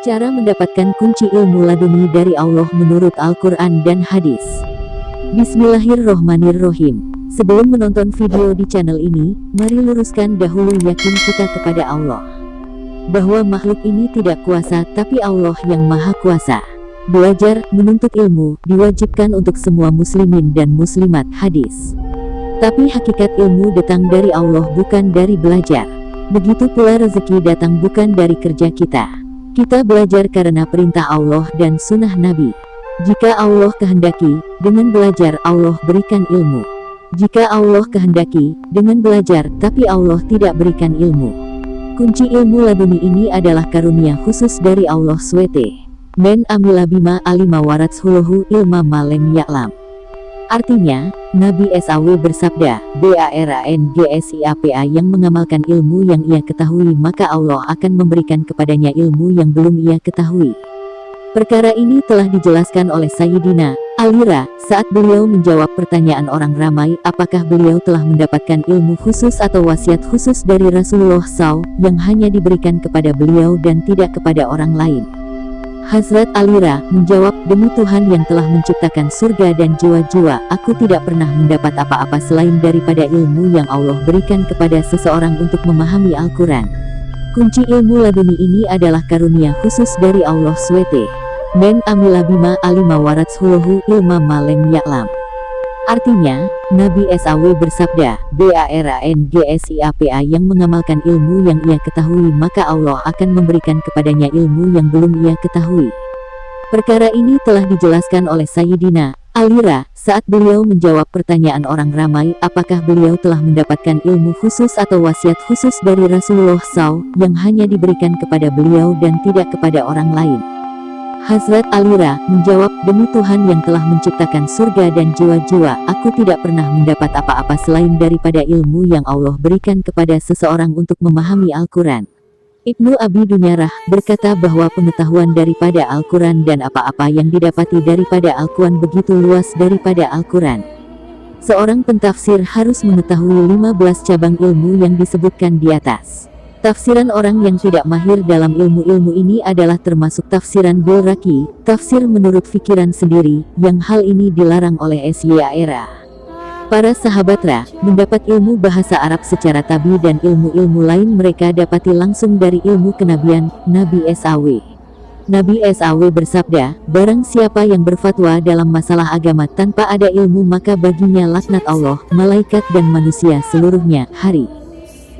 Cara mendapatkan kunci ilmu laduni dari Allah menurut Al-Quran dan hadis. Bismillahirrohmanirrohim. Sebelum menonton video di channel ini, mari luruskan dahulu yakin kita kepada Allah, bahwa makhluk ini tidak kuasa, tapi Allah yang maha kuasa. Belajar, menuntut ilmu, diwajibkan untuk semua muslimin dan muslimat. Hadis. Tapi hakikat ilmu datang dari Allah, bukan dari belajar. Begitu pula rezeki datang bukan dari kerja kita. Kita belajar karena perintah Allah dan sunnah Nabi. Jika Allah kehendaki, dengan belajar Allah berikan ilmu. Jika Allah kehendaki, dengan belajar, tapi Allah tidak berikan ilmu. Kunci ilmu laduni ini adalah karunia khusus dari Allah SWT. Men amila bima alima waratshulahu ilma malem ya'lam. Artinya, Nabi SAW bersabda, BARANGSIAPA, yang mengamalkan ilmu yang ia ketahui maka Allah akan memberikan kepadanya ilmu yang belum ia ketahui. Perkara ini telah dijelaskan oleh Sayyidina Ali saat beliau menjawab pertanyaan orang ramai, apakah beliau telah mendapatkan ilmu khusus atau wasiat khusus dari Rasulullah SAW yang hanya diberikan kepada beliau dan tidak kepada orang lain. Hazrat Ali menjawab, demi Tuhan yang telah menciptakan surga dan jiwa-jiwa, aku tidak pernah mendapat apa-apa selain daripada ilmu yang Allah berikan kepada seseorang untuk memahami Al-Quran. Kunci ilmu laduni ini adalah karunia khusus dari Allah SWT. Men amila bima alima waratshulahu ilma malem ya'lam. Artinya, Nabi SAW bersabda, BARANGSIAPA, yang mengamalkan ilmu yang ia ketahui maka Allah akan memberikan kepadanya ilmu yang belum ia ketahui. Perkara ini telah dijelaskan oleh Sayyidina Ali saat beliau menjawab pertanyaan orang ramai, apakah beliau telah mendapatkan ilmu khusus atau wasiat khusus dari Rasulullah SAW yang hanya diberikan kepada beliau dan tidak kepada orang lain. Hazrat Ali menjawab, demi Tuhan yang telah menciptakan surga dan jiwa-jiwa, aku tidak pernah mendapat apa-apa selain daripada ilmu yang Allah berikan kepada seseorang untuk memahami Al-Quran. Ibnu Abi Dunyarah berkata bahwa pengetahuan daripada Al-Quran dan apa-apa yang didapati daripada Al-Quran begitu luas daripada Al-Quran. Seorang pentafsir harus mengetahui 15 cabang ilmu yang disebutkan di atas. Tafsiran orang yang tidak mahir dalam ilmu-ilmu ini adalah termasuk tafsiran Bulraki, tafsir menurut fikiran sendiri, yang hal ini dilarang oleh SYARA. Para sahabat mendapat ilmu bahasa Arab secara tabi dan ilmu-ilmu lain mereka dapati langsung dari ilmu kenabian, Nabi SAW. Nabi SAW bersabda, barang siapa yang berfatwa dalam masalah agama tanpa ada ilmu maka baginya laknat Allah, malaikat dan manusia seluruhnya. Hari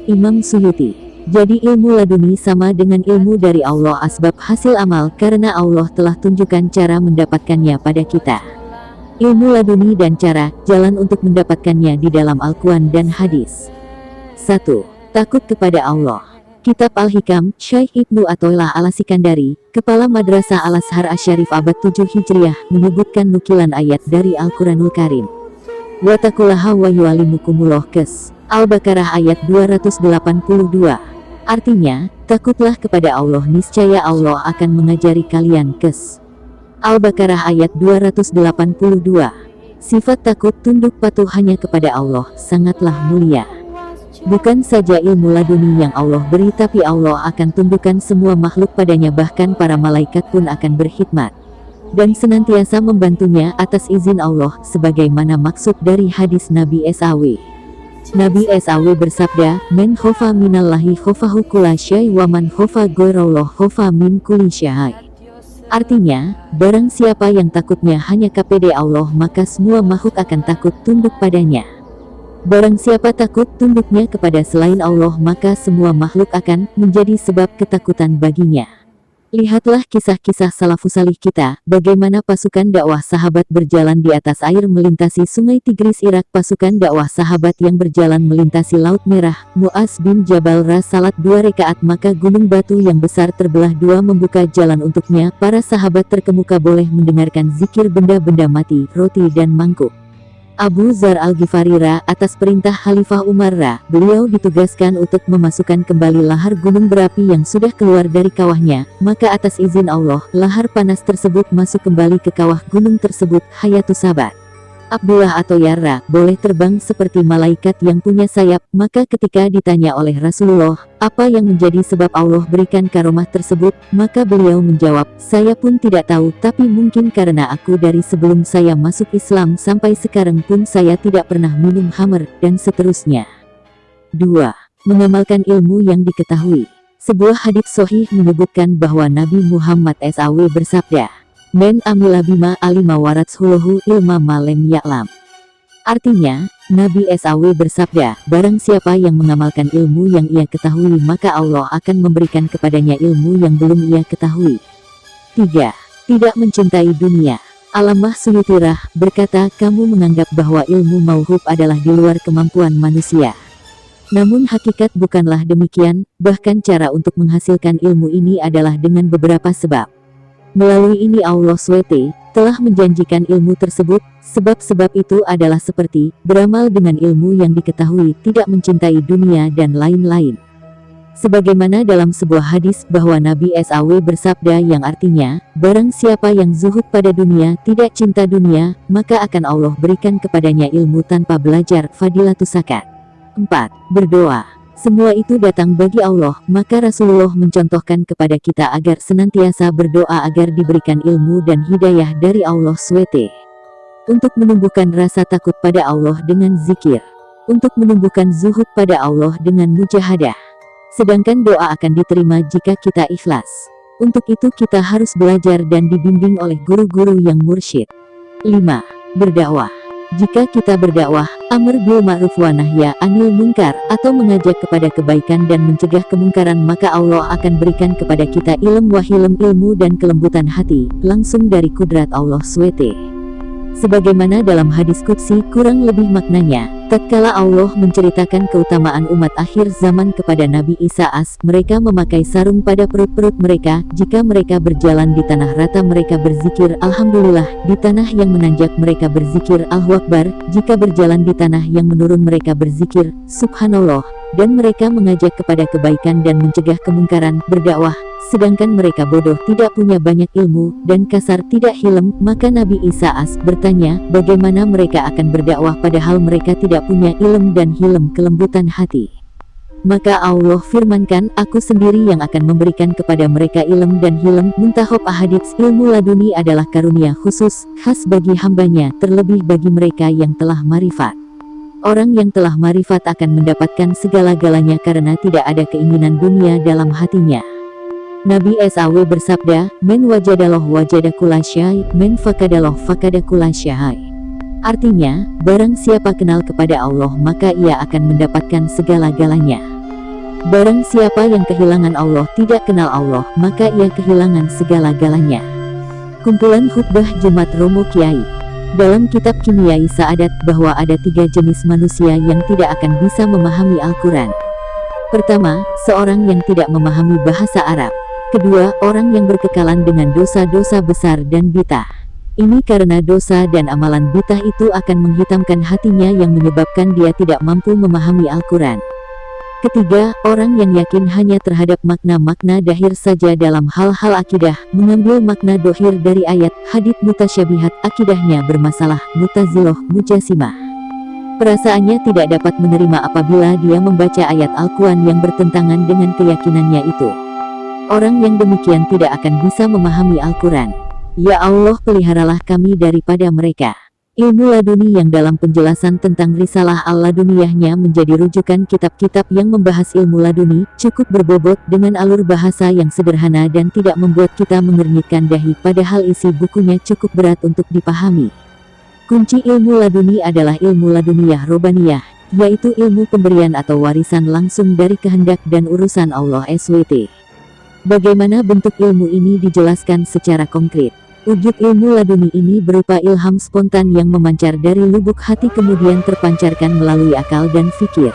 Imam Suyuti. Jadi ilmu laduni sama dengan ilmu dari Allah asbab hasil amal karena Allah telah tunjukkan cara mendapatkannya pada kita. Ilmu laduni dan cara, jalan untuk mendapatkannya di dalam Al-Quran dan hadis. 1. Takut kepada Allah. Kitab Al-Hikam, Syekh Ibnu Athaillah Al-Sikandari, Kepala Madrasah Al-Azhar Asy-Syarif abad 7 Hijriah, menyebutkan nukilan ayat dari Al-Quranul Karim. Wattaqullaha wa yu'allimukumullah kes. Al-Baqarah ayat 282. Artinya, takutlah kepada Allah niscaya Allah akan mengajari kalian kes. Al-Baqarah ayat 282. Sifat takut tunduk patuh hanya kepada Allah sangatlah mulia. Bukan saja ilmu laduni yang Allah beri tapi Allah akan tundukkan semua makhluk padanya, bahkan para malaikat pun akan berkhidmat dan senantiasa membantunya atas izin Allah sebagaimana maksud dari hadis Nabi SAW. Nabi SAW bersabda, men khofa minallahi khofahu kulla syai wa man khofa ghairallah khofa min kulli syai. Artinya, barang siapa yang takutnya hanya kepada Allah maka semua makhluk akan takut tunduk padanya. Barang siapa takut tunduknya kepada selain Allah maka semua makhluk akan menjadi sebab ketakutan baginya. Lihatlah kisah-kisah salafus salih kita, bagaimana pasukan dakwah sahabat berjalan di atas air melintasi sungai Tigris Irak, pasukan dakwah sahabat yang berjalan melintasi Laut Merah. Mu'az bin Jabal salat 2 rakaat maka gunung batu yang besar terbelah 2 membuka jalan untuknya. Para sahabat terkemuka boleh mendengarkan zikir benda-benda mati, roti dan mangkuk. Abu Dzar Al-Ghifari atas perintah Khalifah Umar beliau ditugaskan untuk memasukkan kembali lahar gunung berapi yang sudah keluar dari kawahnya, maka atas izin Allah, lahar panas tersebut masuk kembali ke kawah gunung tersebut. Hayatus Sabat. Abdullah atau Yarra boleh terbang seperti malaikat yang punya sayap. Maka ketika ditanya oleh Rasulullah, apa yang menjadi sebab Allah berikan karomah tersebut, maka beliau menjawab, saya pun tidak tahu, tapi mungkin karena aku dari sebelum saya masuk Islam sampai sekarang pun saya tidak pernah minum khamr, dan seterusnya. 2. Mengamalkan ilmu yang diketahui. Sebuah hadits sahih menyebutkan bahwa Nabi Muhammad SAW bersabda, "Men amila bima alima waratsuluhu ilma malem ya'lam." Artinya, Nabi SAW bersabda, barang siapa yang mengamalkan ilmu yang ia ketahui maka Allah akan memberikan kepadanya ilmu yang belum ia ketahui. 3. Tidak mencintai dunia. Alamah Suyutirah berkata, kamu menganggap bahwa ilmu mauhub adalah di luar kemampuan manusia. Namun hakikat bukanlah demikian, bahkan cara untuk menghasilkan ilmu ini adalah dengan beberapa sebab. Melalui ini Allah SWT telah menjanjikan ilmu tersebut. Sebab-sebab itu adalah seperti beramal dengan ilmu yang diketahui, tidak mencintai dunia dan lain-lain. Sebagaimana dalam sebuah hadis bahwa Nabi SAW bersabda yang artinya, barang siapa yang zuhud pada dunia, tidak cinta dunia, maka akan Allah berikan kepadanya ilmu tanpa belajar. Fadilatus Sakat. 4. Berdoa. Semua itu datang bagi Allah, maka Rasulullah mencontohkan kepada kita agar senantiasa berdoa agar diberikan ilmu dan hidayah dari Allah SWT. Untuk menumbuhkan rasa takut pada Allah dengan zikir. Untuk menumbuhkan zuhud pada Allah dengan mujahadah. Sedangkan doa akan diterima jika kita ikhlas. Untuk itu kita harus belajar dan dibimbing oleh guru-guru yang mursyid. 5. Berdakwah. Jika kita berdakwah, amr bil ma'ruf wa nahya anil munkar, atau mengajak kepada kebaikan dan mencegah kemungkaran, maka Allah akan berikan kepada kita ilm wahilm, ilmu dan kelembutan hati, langsung dari kudrat Allah SWT. Sebagaimana dalam hadis qudsi, kurang lebih maknanya, tatkala Allah menceritakan keutamaan umat akhir zaman kepada Nabi Isa mereka memakai sarung pada perut-perut mereka, jika mereka berjalan di tanah rata mereka berzikir Alhamdulillah, di tanah yang menanjak mereka berzikir Allahu Akbar, jika berjalan di tanah yang menurun mereka berzikir Subhanallah, dan mereka mengajak kepada kebaikan dan mencegah kemungkaran, berdakwah, sedangkan mereka bodoh, tidak punya banyak ilmu, dan kasar, tidak hilem. Maka Nabi Isa bertanya, bagaimana mereka akan berdakwah padahal mereka tidak punya ilm dan hilem, kelembutan hati. Maka Allah firmankan, aku sendiri yang akan memberikan kepada mereka ilm dan hilem. Muntahob ahadits, ilmu laduni adalah karunia khusus, khas bagi hambanya, terlebih bagi mereka yang telah marifat. Orang yang telah marifat akan mendapatkan segala-galanya karena tidak ada keinginan dunia dalam hatinya. Nabi SAW bersabda, men wajadalah wajadakula syai, men fakadalah fakadakula syai. Artinya, barang siapa kenal kepada Allah maka ia akan mendapatkan segala-galanya. Barang siapa yang kehilangan Allah, tidak kenal Allah, maka ia kehilangan segala-galanya. Kumpulan khutbah Jumat Romo Kiai. Dalam kitab Kimiai Sa'adat bahwa ada 3 jenis manusia yang tidak akan bisa memahami Al-Quran. Pertama, seorang yang tidak memahami bahasa Arab. Kedua, orang yang berkekalan dengan dosa-dosa besar dan bid'ah. Ini karena dosa dan amalan bid'ah itu akan menghitamkan hatinya yang menyebabkan dia tidak mampu memahami Al-Quran. Ketiga, orang yang yakin hanya terhadap makna-makna dahir saja dalam hal-hal akidah, mengambil makna dohir dari ayat, hadits mutasyabihat, akidahnya bermasalah, mutazilah, mujasimah. Perasaannya tidak dapat menerima apabila dia membaca ayat Al-Quran yang bertentangan dengan keyakinannya itu. Orang yang demikian tidak akan bisa memahami Al-Quran. Ya Allah, peliharalah kami daripada mereka. Ilmu laduni yang dalam penjelasan tentang risalah al-laduniyahnya menjadi rujukan kitab-kitab yang membahas ilmu laduni, cukup berbobot dengan alur bahasa yang sederhana dan tidak membuat kita mengernyitkan dahi, padahal isi bukunya cukup berat untuk dipahami. Kunci ilmu laduni adalah ilmu laduniyah robaniyah, yaitu ilmu pemberian atau warisan langsung dari kehendak dan urusan Allah SWT. Bagaimana bentuk ilmu ini dijelaskan secara konkret. Wujud ilmu laduni ini berupa ilham spontan yang memancar dari lubuk hati kemudian terpancarkan melalui akal dan fikir.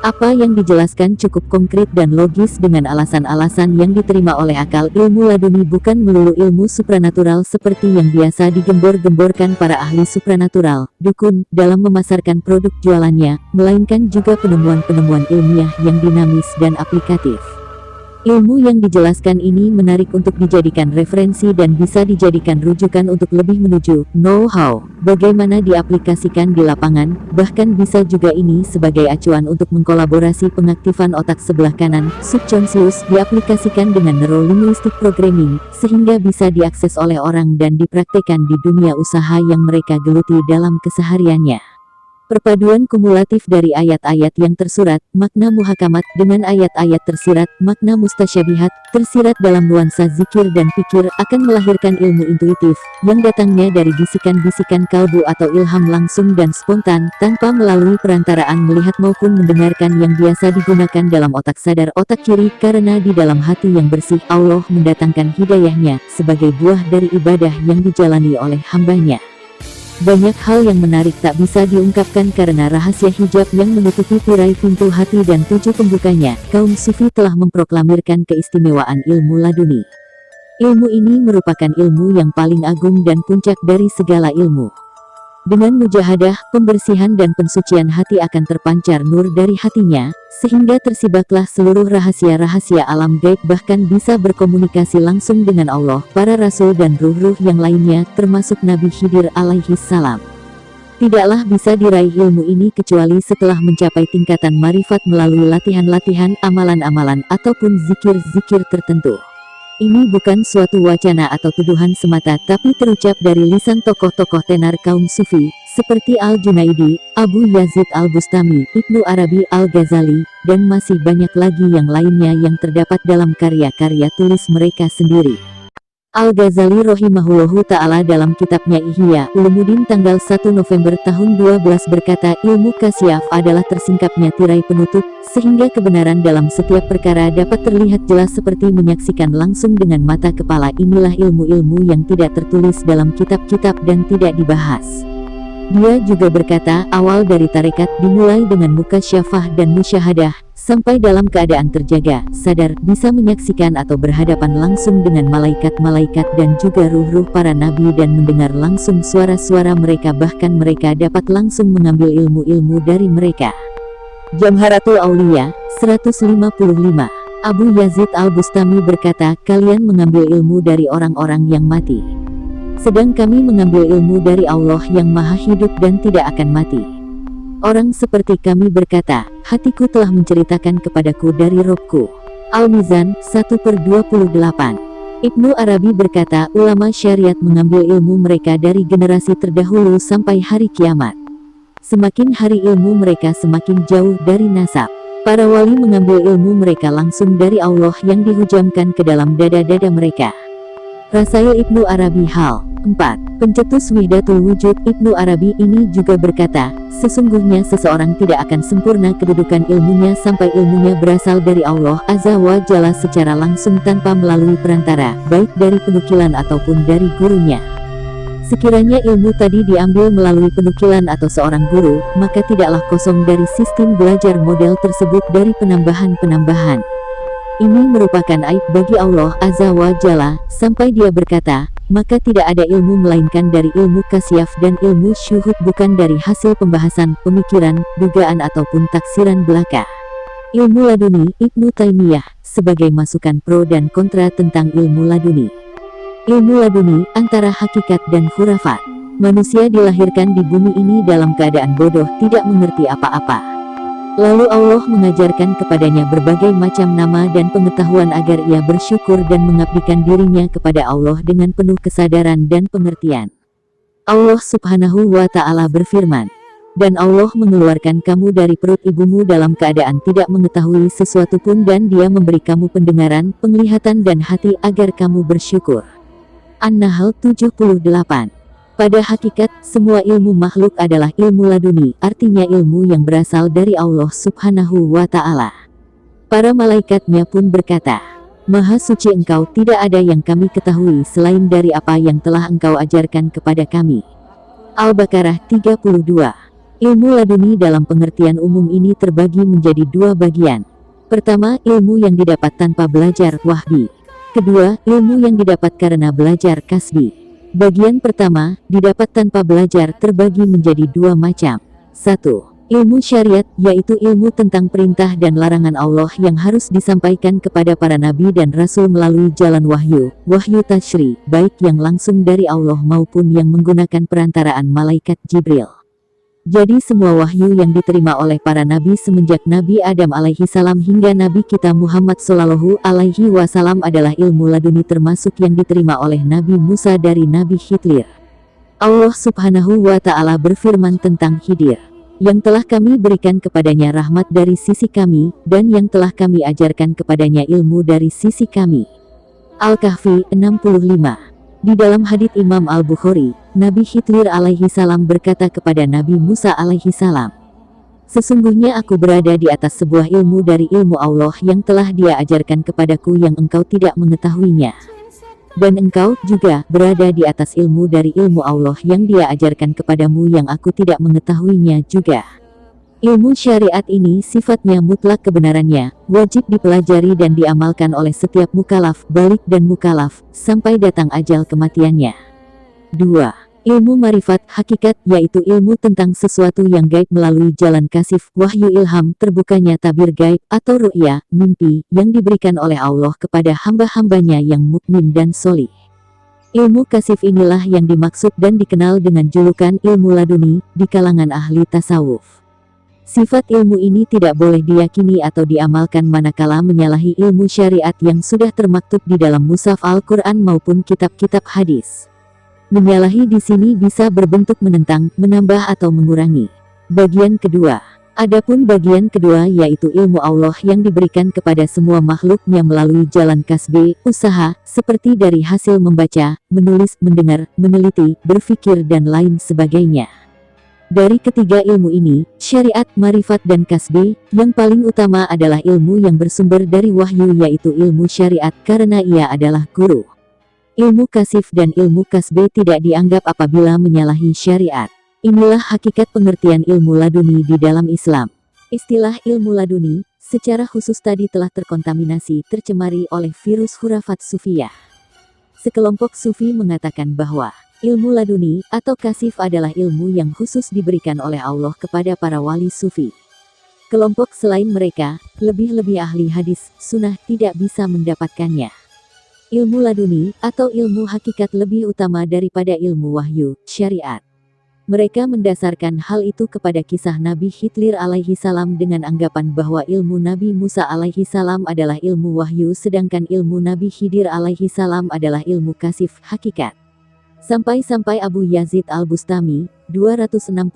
Apa yang dijelaskan cukup konkret dan logis dengan alasan-alasan yang diterima oleh akal. Ilmu laduni bukan melulu ilmu supranatural seperti yang biasa digembor-gemborkan para ahli supranatural, dukun, dalam memasarkan produk jualannya, melainkan juga penemuan-penemuan ilmiah yang dinamis dan aplikatif. Ilmu yang dijelaskan ini menarik untuk dijadikan referensi dan bisa dijadikan rujukan untuk lebih menuju know-how, bagaimana diaplikasikan di lapangan, bahkan bisa juga ini sebagai acuan untuk mengkolaborasi pengaktifan otak sebelah kanan, subconscious, diaplikasikan dengan neurolinguistic programming, sehingga bisa diakses oleh orang dan dipraktekkan di dunia usaha yang mereka geluti dalam kesehariannya. Perpaduan kumulatif dari ayat-ayat yang tersurat, makna muhakamat, dengan ayat-ayat tersirat, makna mustasyabihat, tersirat dalam nuansa zikir dan pikir, akan melahirkan ilmu intuitif, yang datangnya dari bisikan-bisikan kalbu atau ilham langsung dan spontan, tanpa melalui perantaraan melihat maupun mendengarkan yang biasa digunakan dalam otak sadar otak kiri, karena di dalam hati yang bersih, Allah mendatangkan hidayahnya, sebagai buah dari ibadah yang dijalani oleh hambanya. Banyak hal yang menarik tak bisa diungkapkan karena rahasia hijab yang menutupi tirai pintu hati dan 7 pembukanya. Kaum Sufi telah memproklamirkan keistimewaan ilmu laduni. Ilmu ini merupakan ilmu yang paling agung dan puncak dari segala ilmu. Dengan mujahadah, pembersihan dan pensucian hati akan terpancar nur dari hatinya, sehingga tersibaklah seluruh rahasia-rahasia alam gaib, bahkan bisa berkomunikasi langsung dengan Allah, para rasul dan ruh-ruh yang lainnya, termasuk Nabi Khidir alaihi salam. Tidaklah bisa diraih ilmu ini kecuali setelah mencapai tingkatan marifat melalui latihan-latihan, amalan-amalan, ataupun zikir-zikir tertentu. Ini bukan suatu wacana atau tuduhan semata, tapi terucap dari lisan tokoh-tokoh tenar kaum Sufi, seperti Al-Junaidi, Abu Yazid Al-Bustami, Ibnu Arabi Al-Ghazali, dan masih banyak lagi yang lainnya yang terdapat dalam karya-karya tulis mereka sendiri. Al-Ghazali rahimahullahu ta'ala dalam kitabnya Ihya Ulumuddin tanggal 1 November tahun 12 berkata, ilmu kasyaf adalah tersingkapnya tirai penutup, sehingga kebenaran dalam setiap perkara dapat terlihat jelas seperti menyaksikan langsung dengan mata kepala. Inilah ilmu-ilmu yang tidak tertulis dalam kitab-kitab dan tidak dibahas. Dia juga berkata, awal dari tarekat dimulai dengan mukasyafah dan musyahadah, sampai dalam keadaan terjaga, sadar, bisa menyaksikan atau berhadapan langsung dengan malaikat-malaikat dan juga ruh-ruh para nabi dan mendengar langsung suara-suara mereka, bahkan mereka dapat langsung mengambil ilmu-ilmu dari mereka. Jamharatul Auliya, 155. Abu Yazid Al-Bustami berkata, kalian mengambil ilmu dari orang-orang yang mati. Sedang kami mengambil ilmu dari Allah yang maha hidup dan tidak akan mati. Orang seperti kami berkata, hatiku telah menceritakan kepadaku dari Robku. Al-Mizan, 1/28. Ibnu Arabi berkata, ulama syariat mengambil ilmu mereka dari generasi terdahulu sampai hari kiamat. Semakin hari ilmu mereka semakin jauh dari nasab. Para wali mengambil ilmu mereka langsung dari Allah yang dihujamkan ke dalam dada-dada mereka. Rasail Ibnu Arabi Hal 4. Pencetus Wihdatul Wujud Ibnu Arabi ini juga berkata, sesungguhnya seseorang tidak akan sempurna kedudukan ilmunya sampai ilmunya berasal dari Allah Azza wa Jalla secara langsung tanpa melalui perantara, baik dari penukilan ataupun dari gurunya. Sekiranya ilmu tadi diambil melalui penukilan atau seorang guru, maka tidaklah kosong dari sistem belajar model tersebut dari penambahan-penambahan. Ini merupakan aib bagi Allah Azza wa Jalla, sampai dia berkata, maka tidak ada ilmu melainkan dari ilmu kasyaf dan ilmu syuhud, bukan dari hasil pembahasan, pemikiran, dugaan ataupun taksiran belaka. Ilmu laduni Ibnu Taimiyah, sebagai masukan pro dan kontra tentang ilmu laduni. Ilmu laduni, antara hakikat dan khurafat. Manusia dilahirkan di bumi ini dalam keadaan bodoh, tidak mengerti apa-apa. Lalu Allah mengajarkan kepadanya berbagai macam nama dan pengetahuan agar ia bersyukur dan mengabdikan dirinya kepada Allah dengan penuh kesadaran dan pengertian. Allah subhanahu wa ta'ala berfirman, dan Allah mengeluarkan kamu dari perut ibumu dalam keadaan tidak mengetahui sesuatu pun, dan dia memberi kamu pendengaran, penglihatan dan hati agar kamu bersyukur. An-Nahl 78. Pada hakikat, semua ilmu makhluk adalah ilmu laduni, artinya ilmu yang berasal dari Allah subhanahu wa ta'ala. Para malaikatnya pun berkata, Maha suci engkau, tidak ada yang kami ketahui selain dari apa yang telah engkau ajarkan kepada kami. Al-Baqarah 32. Ilmu laduni dalam pengertian umum ini terbagi menjadi 2 bagian. Pertama, ilmu yang didapat tanpa belajar, wahbi. Kedua, ilmu yang didapat karena belajar, kasbi. Bagian pertama, didapat tanpa belajar, terbagi menjadi 2 macam. 1. Ilmu syariat, yaitu ilmu tentang perintah dan larangan Allah yang harus disampaikan kepada para nabi dan rasul melalui jalan wahyu, wahyu tasyri, baik yang langsung dari Allah maupun yang menggunakan perantaraan malaikat Jibril. Jadi semua wahyu yang diterima oleh para nabi semenjak Nabi Adam alaihi salam hingga Nabi kita Muhammad sallallahu alaihi wasallam adalah ilmu laduni termasuk yang diterima oleh Nabi Musa dari Nabi Khidir. Allah subhanahu wa ta'ala berfirman tentang Khidir, yang telah kami berikan kepadanya rahmat dari sisi kami, dan yang telah kami ajarkan kepadanya ilmu dari sisi kami. Al-Kahfi 65. Di dalam hadits Imam Al-Bukhari, Nabi Khidir alaihi salam berkata kepada Nabi Musa alaihi salam, "Sesungguhnya aku berada di atas sebuah ilmu dari ilmu Allah yang telah Dia ajarkan kepadaku yang engkau tidak mengetahuinya. Dan engkau juga berada di atas ilmu dari ilmu Allah yang Dia ajarkan kepadamu yang aku tidak mengetahuinya juga." Ilmu syariat ini sifatnya mutlak kebenarannya, wajib dipelajari dan diamalkan oleh setiap mukalaf, balik dan mukalaf, sampai datang ajal kematiannya. 2. Ilmu marifat hakikat, yaitu ilmu tentang sesuatu yang gaib melalui jalan kasif, wahyu ilham, terbukanya tabir gaib, atau ru'ya, mimpi, yang diberikan oleh Allah kepada hamba-hambanya yang mukmin dan solih. Ilmu kasif inilah yang dimaksud dan dikenal dengan julukan ilmu laduni, di kalangan ahli tasawuf. Sifat ilmu ini tidak boleh diyakini atau diamalkan manakala menyalahi ilmu syariat yang sudah termaktub di dalam mushaf Al-Quran maupun kitab-kitab hadis. Menyalahi di sini bisa berbentuk menentang, menambah atau mengurangi. Bagian kedua. Adapun bagian kedua yaitu ilmu Allah yang diberikan kepada semua makhluknya melalui jalan kasbi, usaha, seperti dari hasil membaca, menulis, mendengar, meneliti, berfikir dan lain sebagainya. Dari ketiga ilmu ini, syariat, marifat dan kasbi, yang paling utama adalah ilmu yang bersumber dari wahyu yaitu ilmu syariat karena ia adalah guru. Ilmu kasif dan ilmu kasbi tidak dianggap apabila menyalahi syariat. Inilah hakikat pengertian ilmu laduni di dalam Islam. Istilah ilmu laduni, secara khusus tadi telah terkontaminasi, tercemari oleh virus khurafat sufiyah. Sekelompok sufi mengatakan bahwa ilmu laduni atau kasif adalah ilmu yang khusus diberikan oleh Allah kepada para wali sufi. Kelompok selain mereka, lebih-lebih ahli hadis, sunnah tidak bisa mendapatkannya. Ilmu laduni, atau ilmu hakikat lebih utama daripada ilmu wahyu, syariat. Mereka mendasarkan hal itu kepada kisah Nabi Khidir alaihi salam dengan anggapan bahwa ilmu Nabi Musa alaihi salam adalah ilmu wahyu sedangkan ilmu Nabi Khidir alaihi salam adalah ilmu kasif, hakikat. Sampai-sampai Abu Yazid Al-Bustami, 261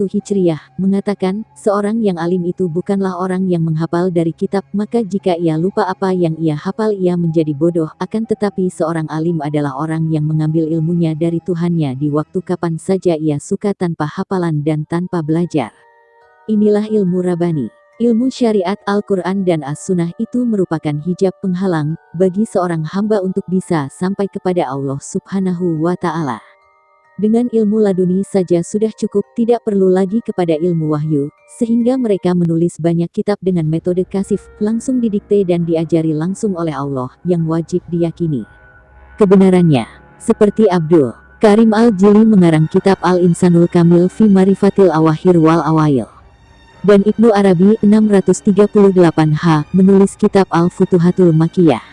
Hijriyah, mengatakan, seorang yang alim itu bukanlah orang yang menghafal dari kitab, maka jika ia lupa apa yang ia hafal ia menjadi bodoh, akan tetapi seorang alim adalah orang yang mengambil ilmunya dari Tuhannya di waktu kapan saja ia suka tanpa hafalan dan tanpa belajar. Inilah ilmu Rabbani. Ilmu syariat Al-Quran dan As-Sunnah itu merupakan hijab penghalang bagi seorang hamba untuk bisa sampai kepada Allah subhanahu wa ta'ala. Dengan ilmu laduni saja sudah cukup, tidak perlu lagi kepada ilmu wahyu, sehingga mereka menulis banyak kitab dengan metode kasif, langsung didikte dan diajari langsung oleh Allah, yang wajib diyakini kebenarannya. Seperti Abdul Karim Al-Jili mengarang kitab Al-Insanul Kamil fi Marifatil Awahir wal Awail. Dan Ibnu Arabi 638H menulis kitab Al-Futuhatul Makkiyah.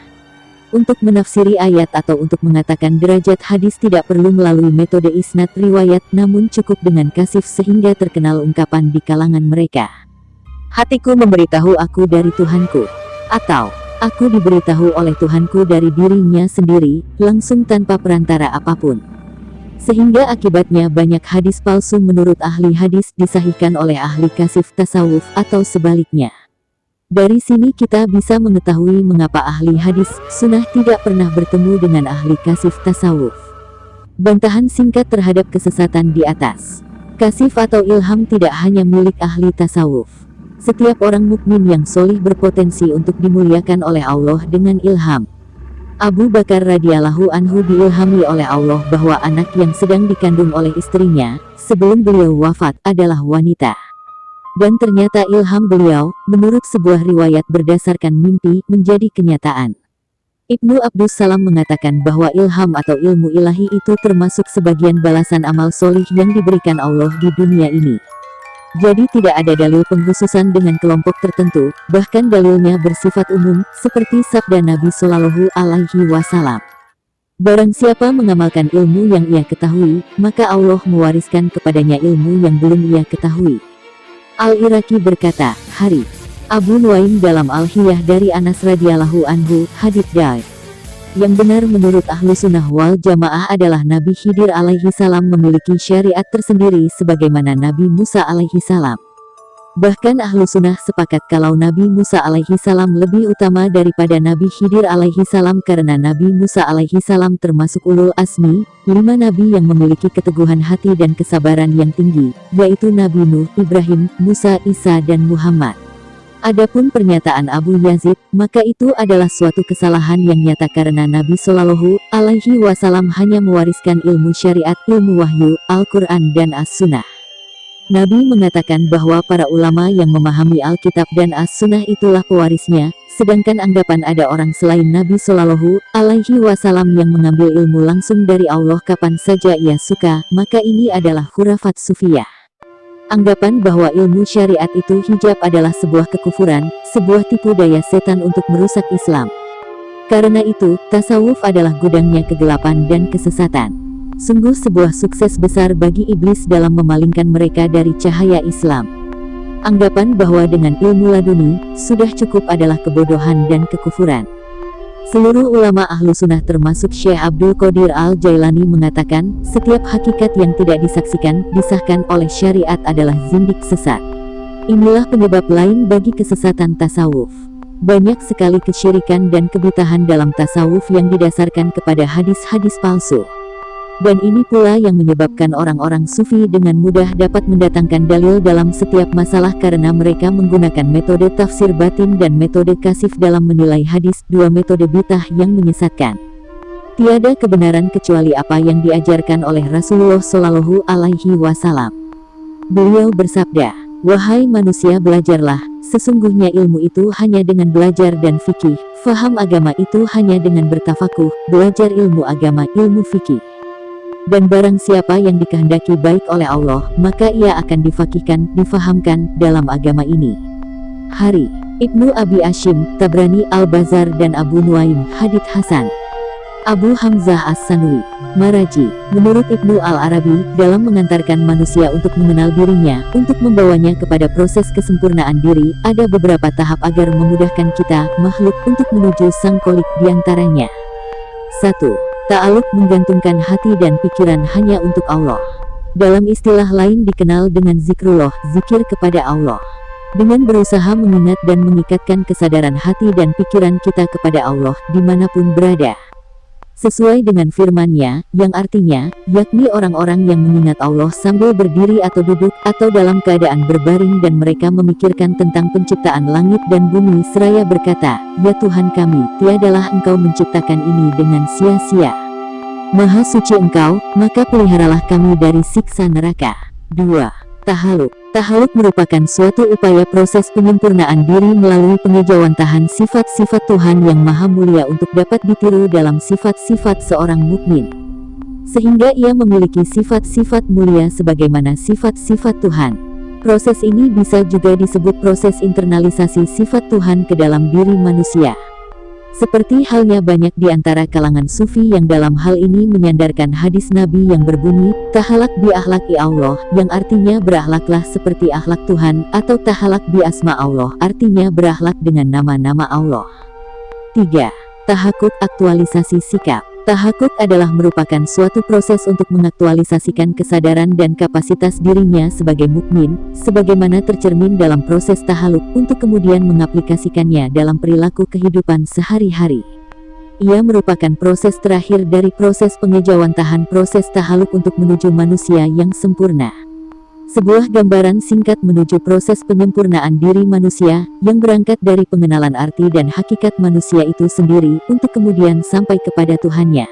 Untuk menafsiri ayat atau untuk mengatakan derajat hadis tidak perlu melalui metode isnad riwayat, namun cukup dengan kasif sehingga terkenal ungkapan di kalangan mereka. Hatiku memberitahu aku dari Tuhanku, atau aku diberitahu oleh Tuhanku dari dirinya sendiri, langsung tanpa perantara apapun. Sehingga akibatnya banyak hadis palsu menurut ahli hadis disahihkan oleh ahli kasif tasawuf atau sebaliknya. Dari sini kita bisa mengetahui mengapa ahli hadis sunnah tidak pernah bertemu dengan ahli kasif tasawuf. Bantahan singkat terhadap kesesatan di atas. Kasif atau ilham tidak hanya milik ahli tasawuf. Setiap orang mukmin yang solih berpotensi untuk dimuliakan oleh Allah dengan ilham. Abu Bakar radhiyallahu anhu diilhami oleh Allah bahwa anak yang sedang dikandung oleh istrinya, sebelum beliau wafat, adalah wanita. Dan ternyata ilham beliau, menurut sebuah riwayat berdasarkan mimpi, menjadi kenyataan. Ibnu Abdus Salam mengatakan bahwa ilham atau ilmu ilahi itu termasuk sebagian balasan amal solih yang diberikan Allah di dunia ini. Jadi tidak ada dalil pengkhususan dengan kelompok tertentu, bahkan dalilnya bersifat umum, seperti sabda Nabi Shallallahu Alaihi Wasallam. Barang siapa mengamalkan ilmu yang ia ketahui, maka Allah mewariskan kepadanya ilmu yang belum ia ketahui. Al-Iraqi berkata, Hari Abu Nuaim dalam Al-Hiyah dari Anas radhiyallahu anhu, hadits Daif. Yang benar menurut Ahlu Sunnah wal Jamaah adalah Nabi Khidir alaihi salam memiliki syariat tersendiri sebagaimana Nabi Musa alaihi salam. Bahkan Ahlu Sunnah sepakat kalau Nabi Musa alaihi salam lebih utama daripada Nabi Khidir alaihi salam karena Nabi Musa alaihi salam termasuk ulul azmi, 5 nabi yang memiliki keteguhan hati dan kesabaran yang tinggi, yaitu Nabi Nuh, Ibrahim, Musa, Isa dan Muhammad. Adapun pernyataan Abu Yazid, maka itu adalah suatu kesalahan yang nyata karena Nabi Shallallahu Alaihi Wasallam hanya mewariskan ilmu syariat, ilmu wahyu, Al-Quran dan As-Sunnah. Nabi mengatakan bahwa para ulama yang memahami Alkitab dan As-Sunnah itulah pewarisnya, sedangkan anggapan ada orang selain Nabi Shallallahu Alaihi Wasallam yang mengambil ilmu langsung dari Allah kapan saja ia suka, maka ini adalah khurafat sufiyah. Anggapan bahwa ilmu syariat itu hijab adalah sebuah kekufuran, sebuah tipu daya setan untuk merusak Islam. Karena itu, tasawuf adalah gudangnya kegelapan dan kesesatan. Sungguh sebuah sukses besar bagi iblis dalam memalingkan mereka dari cahaya Islam. Anggapan bahwa dengan ilmu laduni, sudah cukup adalah kebodohan dan kekufuran. Seluruh ulama Ahlu Sunnah termasuk Syekh Abdul Qadir Al-Jailani mengatakan, setiap hakikat yang tidak disaksikan, disahkan oleh syariat adalah zindik sesat. Inilah penyebab lain bagi kesesatan tasawuf. Banyak sekali kesyirikan dan kebitahan dalam tasawuf yang didasarkan kepada hadis-hadis palsu. Dan ini pula yang menyebabkan orang-orang sufi dengan mudah dapat mendatangkan dalil dalam setiap masalah karena mereka menggunakan metode tafsir batin dan metode kasif dalam menilai hadis, dua metode bitah yang menyesatkan. Tiada kebenaran kecuali apa yang diajarkan oleh Rasulullah Shallallahu Alaihi Wasallam. Beliau bersabda, "Wahai manusia, belajarlah, sesungguhnya ilmu itu hanya dengan belajar dan fikih, faham agama itu hanya dengan bertafakuh, belajar ilmu agama, ilmu fikih. Dan barang siapa yang dikehendaki baik oleh Allah, maka ia akan difakihkan, difahamkan, dalam agama ini." Hari Ibnu Abi Ashim, Tabrani, Al-Bazar dan Abu Nuaim, hadits Hasan. Abu Hamzah As-Sanui, Maraji, menurut Ibnu Al-Arabi, dalam mengantarkan manusia untuk mengenal dirinya, untuk membawanya kepada proses kesempurnaan diri, ada beberapa tahap agar memudahkan kita, makhluk, untuk menuju sang Kholik diantaranya. 1. Ta'aluk, menggantungkan hati dan pikiran hanya untuk Allah. Dalam istilah lain dikenal dengan zikrullah, zikir kepada Allah. Dengan berusaha mengingat dan mengikatkan kesadaran hati dan pikiran kita kepada Allah dimanapun berada. Sesuai dengan firman-Nya, yang artinya, yakni orang-orang yang mengingat Allah sambil berdiri atau duduk, atau dalam keadaan berbaring dan mereka memikirkan tentang penciptaan langit dan bumi seraya berkata, "Ya Tuhan kami, tiadalah Engkau menciptakan ini dengan sia-sia. Maha suci Engkau, maka peliharalah kami dari siksa neraka." 2. Tahaluk. Tahaluk merupakan suatu upaya proses penyempurnaan diri melalui pengejawantahan sifat-sifat Tuhan yang maha mulia untuk dapat ditiru dalam sifat-sifat seorang mukmin, sehingga ia memiliki sifat-sifat mulia sebagaimana sifat-sifat Tuhan. Proses ini bisa juga disebut proses internalisasi sifat Tuhan ke dalam diri manusia. Seperti halnya banyak di antara kalangan sufi yang dalam hal ini menyandarkan hadis Nabi yang berbunyi, "Tahalak bi akhlaqi Allah", yang artinya berakhlaklah seperti akhlak Tuhan, atau tahalak bi asma Allah, artinya berakhlak dengan nama-nama Allah. 3. Tahakuk, aktualisasi sikap. Tahakuk adalah merupakan suatu proses untuk mengaktualisasikan kesadaran dan kapasitas dirinya sebagai mukmin, sebagaimana tercermin dalam proses tahaluk, untuk kemudian mengaplikasikannya dalam perilaku kehidupan sehari-hari. Ia merupakan proses terakhir dari proses pengejawantahan proses tahaluk untuk menuju manusia yang sempurna. Sebuah gambaran singkat menuju proses penyempurnaan diri manusia, yang berangkat dari pengenalan arti dan hakikat manusia itu sendiri, untuk kemudian sampai kepada Tuhannya.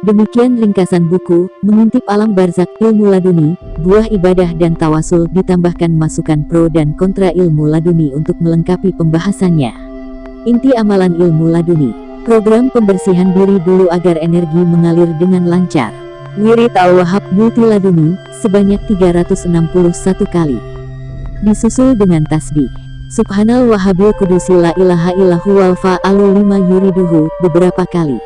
Demikian ringkasan buku, Mengintip Alam Barzakh, Ilmu Laduni, Buah Ibadah dan Tawasul, ditambahkan masukan pro dan kontra ilmu laduni untuk melengkapi pembahasannya. Inti amalan ilmu laduni. Program pembersihan diri dulu agar energi mengalir dengan lancar. Wirid Al-Wahhab Multi Laduni, sebanyak 361 kali. disusul dengan tasbih Subhanal Wahabil Kudusi la ilaha illahu wal fa'alu lima yuriduhu beberapa kali.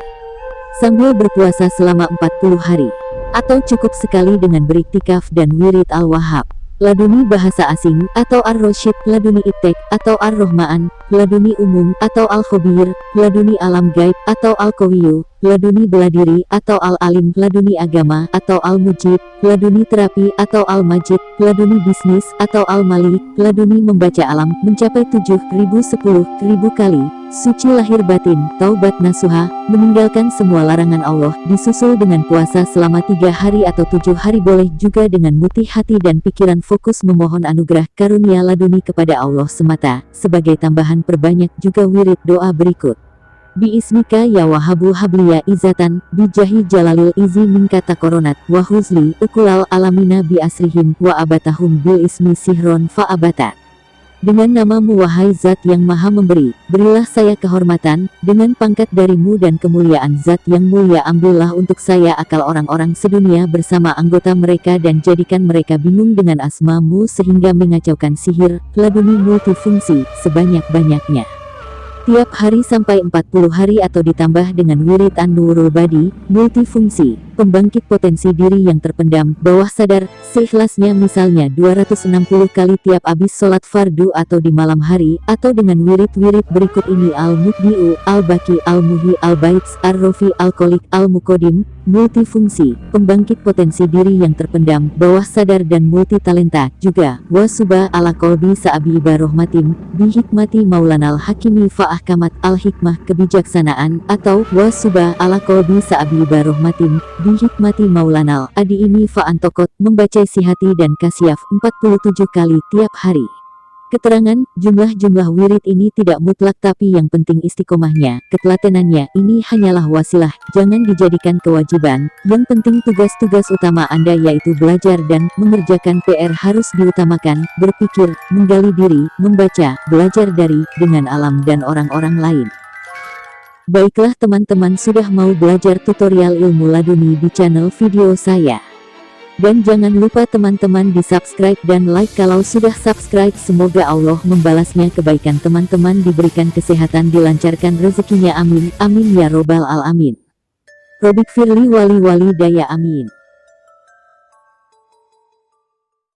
Sambil berpuasa selama 40 hari. Atau cukup sekali dengan beriktikaf dan wirid al-wahhab. Laduni bahasa asing atau ar-rosyid, laduni iptek atau ar-rohmaan, laduni umum atau al-khobir, laduni alam gaib atau al-qawiyu, laduni beladiri atau al-alim, laduni agama atau al-mujib, laduni terapi atau al-majid, laduni bisnis atau al-malik, laduni membaca alam mencapai 7.000-10.000 kali, suci lahir batin, taubat nasuha, meninggalkan semua larangan Allah, disusul dengan puasa selama 3 hari atau 7 hari, boleh juga dengan mutih hati dan pikiran fokus memohon anugerah karunia laduni kepada Allah semata. Sebagai tambahan perbanyak juga wirid doa berikut. Biismika ya wahabu habliya izatan, bijahi jalalil izi minka takoronat, wahuzli ukulal alamina bi asrihim, wa abatahum bil ismi sihron fa abata. Dengan namamu wahai zat yang maha memberi, berilah saya kehormatan, dengan pangkat darimu dan kemuliaan zat yang mulia ambillah untuk saya akal orang-orang sedunia bersama anggota mereka dan jadikan mereka bingung dengan asmamu sehingga mengacaukan sihir, laduni multifungsi, sebanyak-banyaknya. Tiap hari sampai 40 hari atau ditambah dengan wirid an-nurul badi, multifungsi, pembangkit potensi diri yang terpendam, bawah sadar, seikhlasnya misalnya 260 kali tiap abis sholat fardu atau di malam hari, atau dengan wirid-wirid berikut ini al-mubdi'u, al-baki, al-muhi, al-baits, ar-rofi, al-kolik, al-mukodim, multifungsi, pembangkit potensi diri yang terpendam, bawah sadar dan multi talenta, juga, wasuba ala kolbi sa'abi barohmatim, bihikmati maulanal hakimi fa'ahkamat al-hikmah kebijaksanaan, atau wasuba ala kolbi sa'abi barohmatim, bihikmati maulanal adi ini fa'antokot, membaca sihati dan kasyaf 47 kali tiap hari. Keterangan, jumlah-jumlah wirid ini tidak mutlak tapi yang penting istiqomahnya, ketelatenannya, ini hanyalah wasilah, jangan dijadikan kewajiban, yang penting tugas-tugas utama Anda yaitu belajar dan mengerjakan PR harus diutamakan, berpikir, menggali diri, membaca, belajar dari, dengan alam dan orang-orang lain. Baiklah teman-teman, sudah mau belajar tutorial ilmu laduni di channel video saya. Dan jangan lupa teman-teman di subscribe dan like kalau sudah subscribe. Semoga Allah membalasnya kebaikan teman-teman, diberikan kesehatan, dilancarkan rezekinya, amin, amin ya robbal alamin. Robik firli wali wali daya, amin.